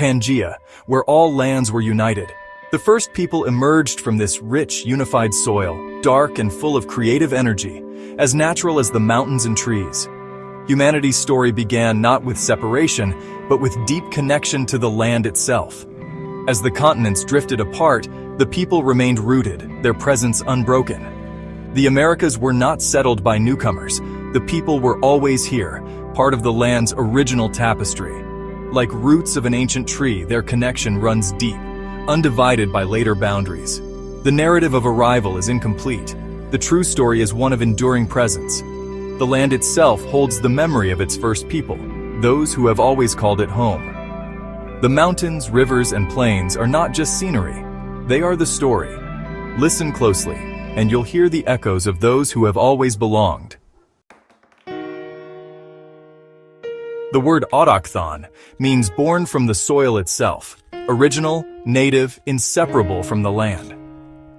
Pangea, where all lands were united. The first people emerged from this rich, unified soil, dark and full of creative energy, as natural as the mountains and trees. Humanity's story began not with separation, but with deep connection to the land itself. As the continents drifted apart, the people remained rooted, their presence unbroken. The Americas were not settled by newcomers. The people were always here, part of the land's original tapestry. Like roots of an ancient tree, their connection runs deep, undivided by later boundaries. The narrative of arrival is incomplete. The true story is one of enduring presence. The land itself holds the memory of its first people, those who have always called it home. The mountains, rivers, and plains are not just scenery. They are the story. Listen closely, and you'll hear the echoes of those who have always belonged. The word autochthon means born from the soil itself, original, native, inseparable from the land.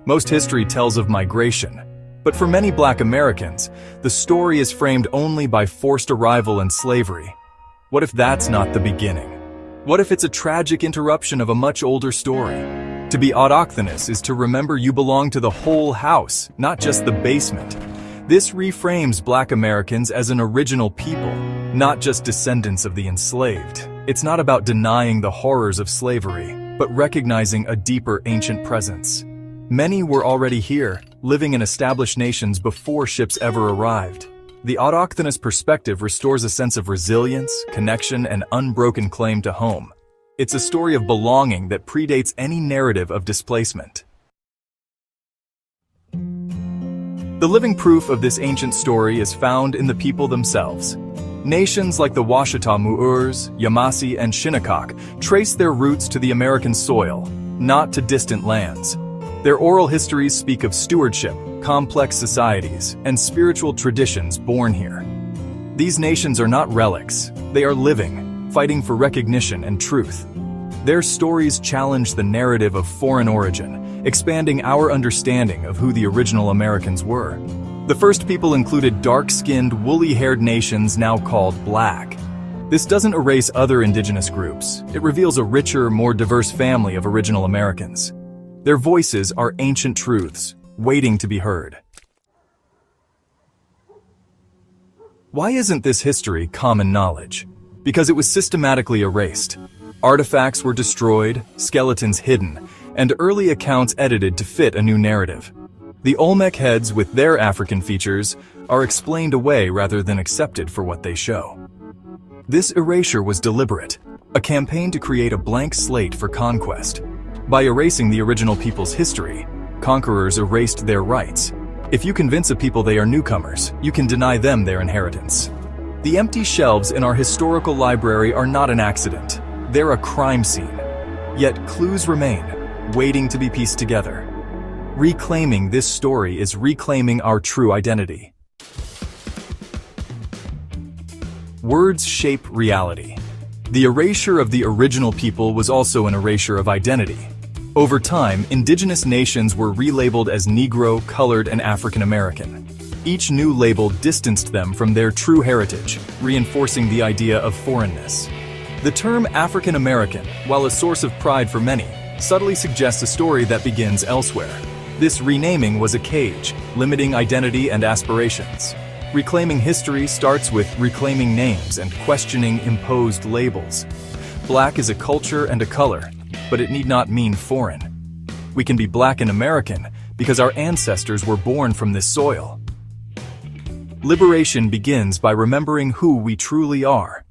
Most history tells of migration, but for many Black Americans, the story is framed only by forced arrival and slavery. What if that's not the beginning? What if it's a tragic interruption of a much older story? To be autochthonous is to remember you belong to the whole house, not just the basement. This reframes Black Americans as an original people, not just descendants of the enslaved. It's not about denying the horrors of slavery, but recognizing a deeper ancient presence. Many were already here, living in established nations before ships ever arrived. The autochthonous perspective restores a sense of resilience, connection, and unbroken claim to home. It's a story of belonging that predates any narrative of displacement. The living proof of this ancient story is found in the people themselves. Nations like the Washita Muurs, Yamasee, and Shinnecock trace their roots to the American soil, not to distant lands. Their oral histories speak of stewardship, complex societies, and spiritual traditions born here. These nations are not relics, they are living, fighting for recognition and truth. Their stories challenge the narrative of foreign origin, expanding our understanding of who the original Americans were. The first people included dark-skinned, woolly-haired nations now called Black. This doesn't erase other indigenous groups. It reveals a richer, more diverse family of original Americans. Their voices are ancient truths, waiting to be heard. Why isn't this history common knowledge? Because it was systematically erased. Artifacts were destroyed, skeletons hidden, and early accounts edited to fit a new narrative. The Olmec heads with their African features are explained away rather than accepted for what they show. This erasure was deliberate, a campaign to create a blank slate for conquest. By erasing the original people's history, conquerors erased their rights. If you convince a people they are newcomers, you can deny them their inheritance. The empty shelves in our historical library are not an accident. They're a crime scene. Yet clues remain, waiting to be pieced together. Reclaiming this story is reclaiming our true identity. Words shape reality. The erasure of the original people was also an erasure of identity. Over time, indigenous nations were relabeled as Negro, Colored, and African American. Each new label distanced them from their true heritage, reinforcing the idea of foreignness. The term African American, while a source of pride for many, subtly suggests a story that begins elsewhere. This renaming was a cage, limiting identity and aspirations. Reclaiming history starts with reclaiming names and questioning imposed labels. Black is a culture and a color, but it need not mean foreign. We can be Black and American because our ancestors were born from this soil. Liberation begins by remembering who we truly are.